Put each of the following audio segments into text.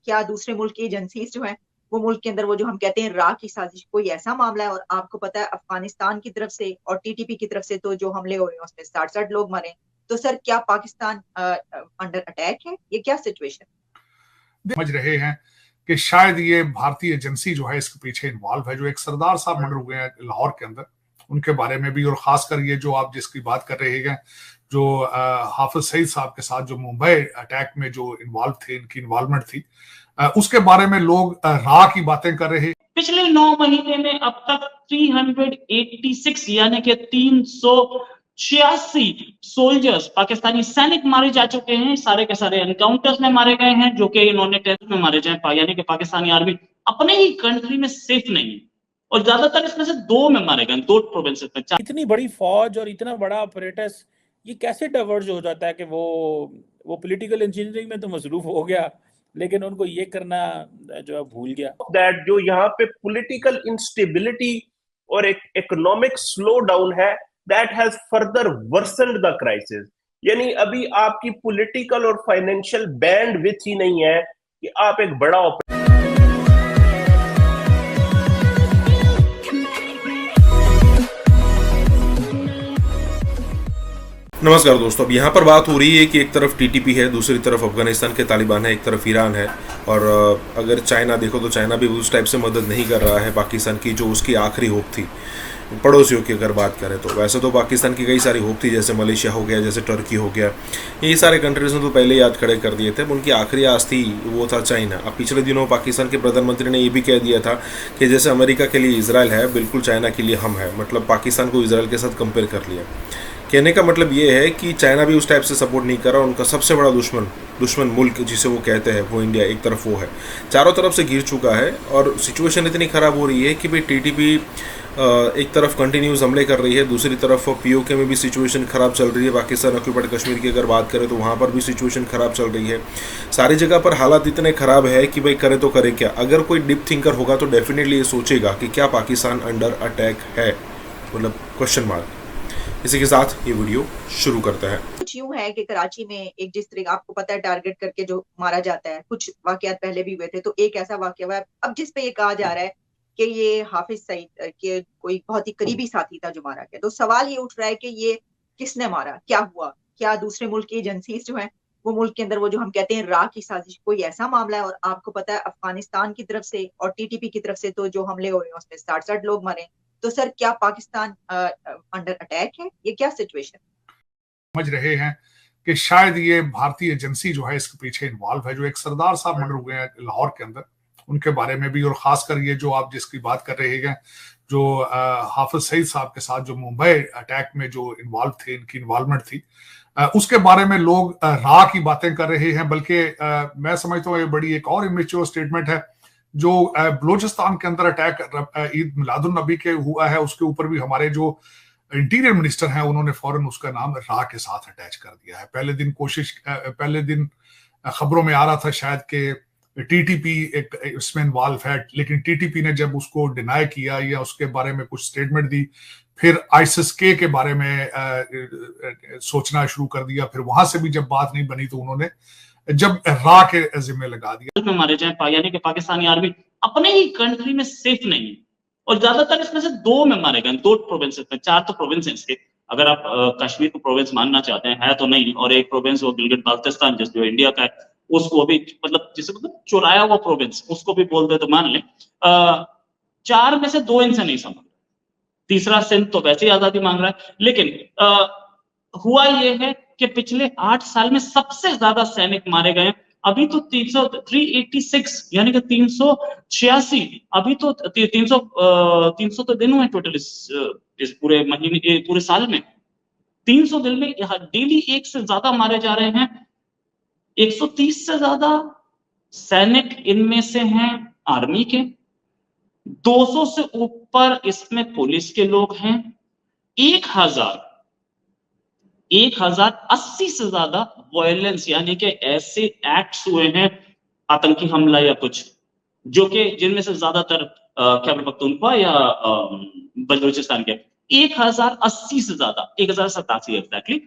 क्या दूसरे मुल्क की एजेंसीज जो हैं वो मुल्क के अंदर वो जो हम कहते हैं रा की साजिश, कोई ऐसा मामला है? और आपको पता है अफगानिस्तान की तरफ से और टीटीपी की तरफ से तो जो हमले हुए हैं उसमें 60 लोग मरे। तो सर क्या पाकिस्तान अंडर अटैक है? ये क्या सिचुएशन समझ रहे हैं कि शायद ये भारतीय एजेंसी जो है इसके पीछे इन्वॉल्व है। जो एक सरदार साहब मर्डर हुए हैं लाहौर के अंदर, उनके बारे में भी, और खासकर ये जो आप जिसकी बात कर रहे हैं जो हाफिज सईद साहब के साथ जो मुंबई अटैक में जो इन्वॉल्व थे, इनकी इन्वॉल्वमेंट थी, उसके बारे में लोग राह की बातें कर रहे हैं। पिछले 9 महीने में अब तक 386 यानी कि 386 सोल्जर्स पाकिस्तानी सैनिक मारे जा चुके हैं। सारे के सारे एनकाउंटर्स में मारे गए हैं, जो कि इन्होंने टेरर में मारे जाए, यानी कि पाकिस्तानी आर्मी अपने ही कंट्री में सेफ नहीं है, और ज्यादातर इसमें से 2 में मारे गए, 2 प्रोविंसेस में। इतनी बड़ी फौज और इतना बड़ा ऑपरेटस ये कैसे डाइवर्ज हो जाता है कि वो पॉलिटिकल इंजीनियरिंग में तो मसरूफ हो गया, लेकिन उनको ये करना जो है भूल गया। दैट जो यहाँ पे पॉलिटिकल इंस्टेबिलिटी और एक इकोनॉमिक स्लो डाउन है, that has further worsened the crisis. यानी अभी आपकी पॉलिटिकल और फाइनेंशियल बैंडविड्थ ही नहीं है कि आप एक बड़ा नमस्कार दोस्तों, अब यहाँ पर बात हो रही है कि एक तरफ टीटीपी है, दूसरी तरफ अफगानिस्तान के तालिबान है, एक तरफ ईरान है, और अगर चाइना देखो तो चाइना भी उस टाइप से मदद नहीं कर रहा है पाकिस्तान की, जो उसकी आखिरी होप थी। पड़ोसियों की अगर बात करें तो वैसे तो पाकिस्तान की कई सारी होप थी, जैसे मलेशिया हो गया, जैसे टर्की हो गया, ये सारे कंट्रीज ने तो पहले याद खड़े कर दिए थे। उनकी आखिरी आस थी वो था चाइना। अब पिछले दिनों पाकिस्तान के प्रधानमंत्री ने ये भी कह दिया था कि जैसे अमेरिका के लिए इजराइल है, बिल्कुल चाइना के लिए हम है, मतलब पाकिस्तान को इजराइल के साथ कंपेयर कर लिया। कहने का मतलब ये है कि चाइना भी उस टाइप से सपोर्ट नहीं कर रहा। उनका सबसे बड़ा दुश्मन मुल्क जिसे वो कहते हैं वो इंडिया एक तरफ वो है, चारों तरफ से घिर चुका है, और सिचुएशन इतनी ख़राब हो रही है कि भाई टीटीपी एक तरफ कंटिन्यूस हमले कर रही है, दूसरी तरफ पीओके में भी सिचुएशन ख़राब चल रही है। पाकिस्तान ऑक्यूपाइड कश्मीर की अगर बात करें तो वहाँ पर भी सिचुएशन ख़राब चल रही है। सारी जगह पर हालात इतने ख़राब है कि भाई करे तो करे क्या। अगर कोई डीप थिंकर होगा तो डेफिनेटली ये सोचेगा कि क्या पाकिस्तान अंडर अटैक है, मतलब क्वेश्चन मार्क। इसी के साथ ये वीडियो शुरू करते हैं। कुछ यूं है कि कराची में एक जिस तरह आपको पता है टारगेट करके जो मारा जाता है, कुछ वाकयात पहले भी हुए थे, तो एक ऐसा वाकया हुआ अब जिस पे ये कहा जा रहा है कि ये हाफिज सईद के कोई बहुत ही करीबी साथी था जो मारा गया। तो सवाल ये उठ रहा है कि ये किसने मारा, क्या हुआ, क्या दूसरे मुल्क की एजेंसीज जो है वो मुल्क के अंदर वो जो हम कहते हैं रा की साजिश, कोई ऐसा मामला है? और आपको पता है अफगानिस्तान की तरफ से और टीटीपी की तरफ से तो जो हमले हुए हैं उसमें 60 लोग मरे। तो सर क्या पाकिस्तान अंडर अटैक है? ये क्या सिचुएशन समझ रहे हैं कि शायद ये भारतीय एजेंसी जो है इसके पीछे इन्वॉल्व है। जो एक सरदार साहब मर्डर हुए हैं लाहौर के अंदर, उनके बारे में भी, और खासकर ये जो आप जिसकी बात कर रहे हैं जो हाफिज सईद साहब के साथ जो मुंबई अटैक में जो इन्वॉल्व थे, इनकी इन्वॉल्वमेंट थी, उसके बारे में लोग राह की बातें कर रहे हैं। बल्कि मैं समझता हूँ ये बड़ी एक और इमेच्योर स्टेटमेंट है। जो बलूचिस्तान के अंदर अटैक ईद मिलादुन नबी के हुआ है, उसके ऊपर भी हमारे जो इंटीरियर मिनिस्टर हैं उन्होंने फौरन उसका नाम राह के साथ अटैच कर दिया है। पहले दिन खबरों में आ रहा था शायद कि टीटीपी एक इसमें इन्वॉल्व है, लेकिन टीटीपी ने जब उसको डिनाई किया या उसके बारे में कुछ स्टेटमेंट दी, फिर आईसिस के बारे में सोचना शुरू कर दिया। फिर वहां से भी जब बात नहीं बनी तो उन्होंने जब राह के जिम्मे लगा दिया। में मारे जाए, यानी कि पाकिस्तानी आर्मी अपने ही कंट्री में सेफ नहीं है, और ज्यादातर इसमें से 2 में मारे गए, 2 प्रोविंसेस में। 4 तो प्रोविंसेस के, अगर आप कश्मीर को प्रोविंस मानना चाहते हैं, है तो नहीं, और एक प्रोविंस वो गिलगित बाल्टिस्तान जो इंडिया का है, उसको भी मतलब जिसे मतलब चुराया हुआ प्रोविंस उसको भी बोल दे तो मान लें। 4 में से 2 इनसे नहीं समझ, तीसरा सिंध तो वैसे ही आजादी मांग रहा है। लेकिन हुआ ये है कि पिछले 8 साल में सबसे ज्यादा सैनिक मारे गए। अभी तो 386 यानी कि 386, अभी तो 300 तो दिन हुए टोटल इस पूरे महीने, पूरे साल में 300 दिन में डेली 1 से ज्यादा मारे जा रहे हैं। 130 से ज्यादा सैनिक इनमें से हैं आर्मी के, 200 से ऊपर इसमें पुलिस के लोग हैं, 1080 से ज्यादा वायलेंस यानी कि ऐसे एक्ट्स हुए हैं, आतंकी हमला या कुछ, जो कि जिनमें से ज्यादातर खैबर पख्तूनख्वा या बलूचिस्तान के 1080 से ज्यादा, 1087 एग्जैक्टली,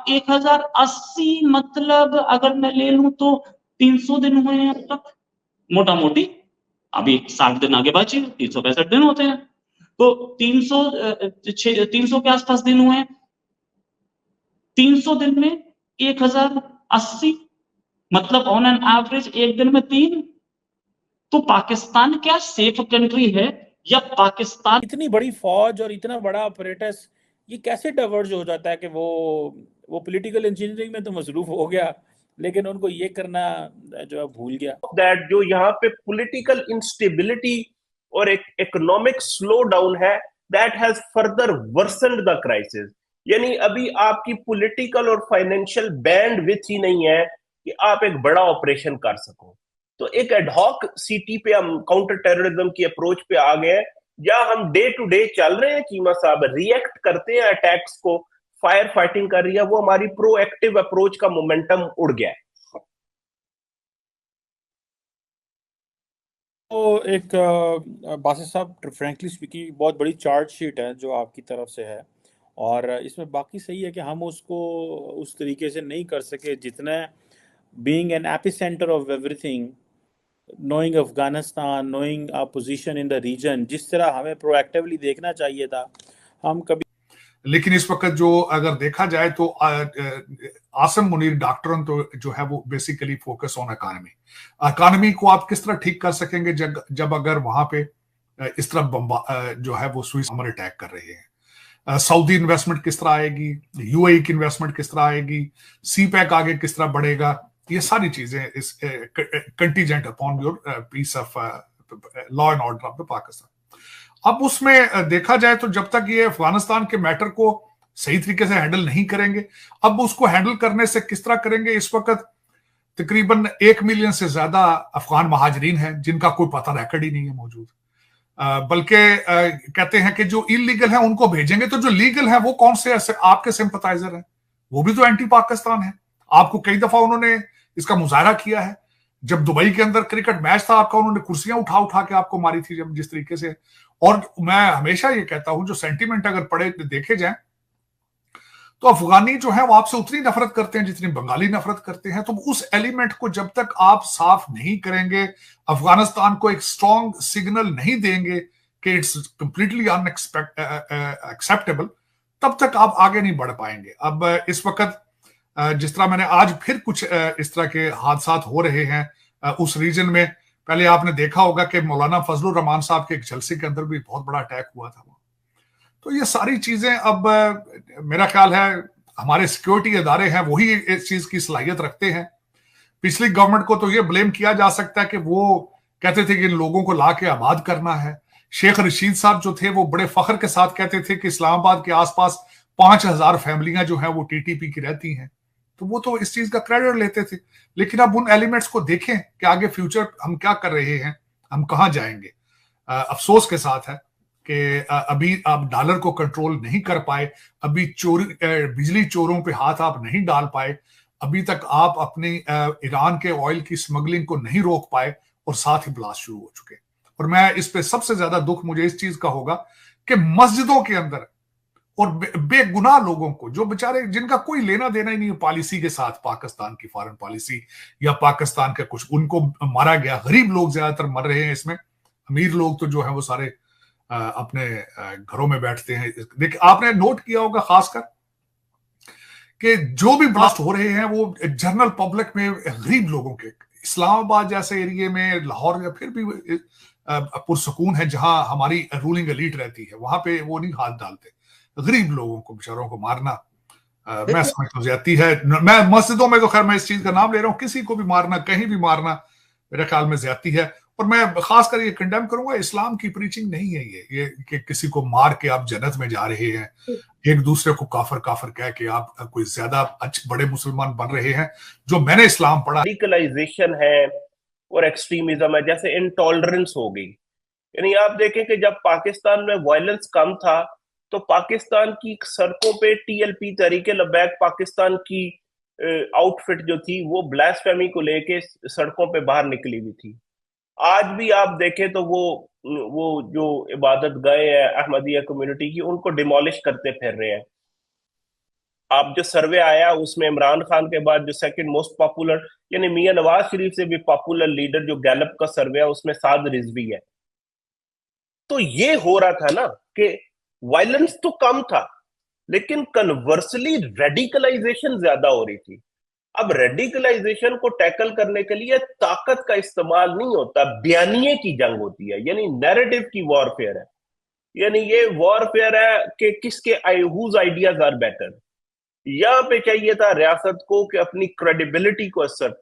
1080 मतलब अगर मैं ले लूं तो 300 दिन हुए हैं अब तक, मोटा मोटी अभी 60 दिन आगे बढ़े, 365 दिन होते हैं, तो 300 के आसपास दिन हुए हैं। 300 दिन में 1080, मतलब ऑन एन एवरेज एक दिन में 3। तो पाकिस्तान क्या सेफ कंट्री है, या पाकिस्तान इतनी बड़ी फौज और इतना बड़ा अपरेटस ये कैसे डाइवर्ज हो जाता है कि वो पॉलिटिकल इंजीनियरिंग में तो मसरूफ हो गया, लेकिन उनको ये करना जो है भूल गया। दैट जो यहाँ पे पॉलिटिकल इंस्टेबिलिटी और एक इकोनॉमिक स्लो डाउन है, that has further worsened the crisis. यानी अभी आपकी पॉलिटिकल और फाइनेंशियल बैंडविड्थ ही नहीं है कि आप एक बड़ा ऑपरेशन कर सको। तो एक एडहॉक सीटी पे हम काउंटर टेररिज्म की अप्रोच पे आ गए हैं, या हम डे टू डे चल रहे हैं चीमा साहब, रिएक्ट करते हैं अटैक्स को, फायर फाइटिंग कर रही है, वो हमारी प्रोएक्टिव अप्रोच का मोमेंटम उड़ गया है। तो एक बासित साहब, फ्रैंकली स्पीकिंग बहुत बड़ी चार्ज शीट है जो आपकी तरफ से है, और इसमें बाकी सही है कि हम उसको उस तरीके से नहीं कर सके जितना being an epicentre of everything, knowing Afghanistan, knowing our position in the region, जिस तरह हमें प्रोएक्टिवली देखना चाहिए था, हम कभी। लेकिन इस वक्त जो अगर देखा जाए तो आसिम मुनीर डॉक्टरन तो जो है वो बेसिकली फोकस ऑन इकॉनमी को आप किस तरह ठीक कर सकेंगे जब अगर वहां पे इस तरह जो है वो स्विस हमर अटैक कर रहे हैं। सऊदी इन्वेस्टमेंट किस तरह आएगी, यूएई की इन्वेस्टमेंट किस तरह आएगी, सीपैक आगे किस तरह बढ़ेगा, ये सारी चीजें इस contingent upon your peace of law and order of the Pakistan. अब उसमें देखा जाए तो जब तक ये अफगानिस्तान के मैटर को सही तरीके से हैंडल नहीं करेंगे, अब उसको हैंडल करने से किस तरह करेंगे। इस वक्त तकरीबन 1 मिलियन से ज्यादा अफगान महाजरीन हैं जिनका कोई पता रिकॉर्ड ही नहीं है मौजूद, बल्कि कहते हैं कि जो इलीगल है उनको भेजेंगे, तो जो लीगल है वो कौन से आपके सिंपथाइजर हैं, वो भी तो एंटी पाकिस्तान है। आपको कई दफा उन्होंने इसका मुजाहरा किया है, जब दुबई के अंदर क्रिकेट मैच था आपका, उन्होंने कुर्सियां उठा उठा के आपको मारी थी जब जिस तरीके से। और मैं हमेशा ये कहता हूं जो सेंटीमेंट अगर पढ़े देखे जाए तो अफगानी जो है वो आपसे उतनी नफरत करते हैं जितनी बंगाली नफरत करते हैं। तो उस एलिमेंट को जब तक आप साफ नहीं करेंगे, अफगानिस्तान को एक स्ट्रॉन्ग सिग्नल नहीं देंगे कि इट्स कंप्लीटली अनएक्सेप्टेबल, तब तक आप आगे नहीं बढ़ पाएंगे। अब इस वक्त जिस तरह मैंने आज फिर कुछ इस तरह के हादसा हो रहे हैं उस रीजन में, पहले आपने देखा होगा कि मौलाना फजलुर रहमान साहब के एक जलसे के अंदर भी बहुत बड़ा अटैक हुआ था। तो ये सारी चीजें अब मेरा ख्याल है हमारे सिक्योरिटी इदारे हैं वही इस चीज की सलाहियत रखते हैं। पिछली गवर्नमेंट को तो ये ब्लेम किया जा सकता है कि वो कहते थे कि इन लोगों को ला के आबाद करना है। शेख रशीद साहब जो थे वो बड़े फख्र के साथ कहते थे कि इस्लामाबाद के आसपास 5000 फैमिलियां जो है वो टीटीपी की रहती हैं, तो वो तो इस चीज का क्रेडिट लेते थे। लेकिन अब उन एलिमेंट्स को देखें कि आगे फ्यूचर हम क्या कर रहे हैं, हम कहां जाएंगे। अफसोस के साथ है कि अभी आप डॉलर को कंट्रोल नहीं कर पाए, अभी चोरी बिजली चोरों पे हाथ आप नहीं डाल पाए, अभी तक आप अपनी ईरान के ऑयल की स्मगलिंग को नहीं रोक पाए, और साथ ही ब्लास्ट शुरू हो चुके। और मैं इस पे सबसे ज्यादा दुख मुझे इस चीज का होगा कि मस्जिदों के अंदर और बेगुनाह लोगों को, जो बेचारे जिनका कोई लेना देना ही नहीं है पॉलिसी के साथ, पाकिस्तान की फॉरेन पॉलिसी या पाकिस्तान का कुछ, उनको मारा गया। गरीब लोग ज्यादातर मर रहे हैं इसमें, अमीर लोग तो जो है वो सारे अपने घरों में बैठते हैं। देखिए आपने नोट किया होगा खासकर कि जो भी ब्लास्ट हो रहे हैं वो जनरल पब्लिक में, गरीब लोगों के, इस्लामाबाद जैसे एरिया में, लाहौर या फिर भी पुरसकून है जहां हमारी रूलिंग एलीट रहती है, वहां पे वो नहीं हाथ डालते। गरीब लोगों को बेचारों को मारना मैं समझता हूं ज्यादती है। मैं मस्जिदों में तो खैर मैं इस चीज का नाम ले रहा हूं, किसी को भी मारना, कहीं भी मारना मेरे ख्याल में ज्यादती है। और मैं खासकर ये कंडेम करूंगा, इस्लाम की प्रीचिंग नहीं है ये कि किसी को मार के आप जन्नत में जा रहे हैं, एक दूसरे को काफर काफर कह के आप कोई ज्यादा अच्छे बड़े मुसलमान बन रहे हैं। जो मैंने इस्लाम पढ़ा, रेडिकलाइजेशन है और एक्सट्रीमिज्म है, जैसे इंटॉलरेंस हो गई। यानी आप देखें कि जब पाकिस्तान में वायलेंस कम था तो पाकिस्तान की सड़कों पे टीएलपी तरीके लबैक पाकिस्तान की आउटफिट जो थी वो ब्लास्फेमी को लेके सड़कों पे बाहर निकली हुई थी। आज भी आप देखें तो वो जो इबादत गाह है अहमदिया कम्युनिटी की, उनको डिमोलिश करते फिर रहे हैं। आप जो सर्वे आया उसमें इमरान खान के बाद जो सेकंड मोस्ट पॉपुलर, यानी मियां नवाज शरीफ से भी पॉपुलर लीडर जो गैलप का सर्वे है उसमें साद रिजवी है। तो ये हो रहा था ना कि वायलेंस तो कम था, लेकिन कन्वर्सली रेडिकलाइजेशन ज्यादा हो रही थी। अब रेडिकलाइजेशन को टैकल करने के लिए ताकत का इस्तेमाल नहीं होता, बयानिए की जंग होती है, यानी नैरेटिव की वॉरफेयर है। यानी ये वॉरफेयर है कि किसके हुज आइडियाज आर बेटर। यहां पे चाहिए था रियासत को कि अपनी क्रेडिबिलिटी को असर्ट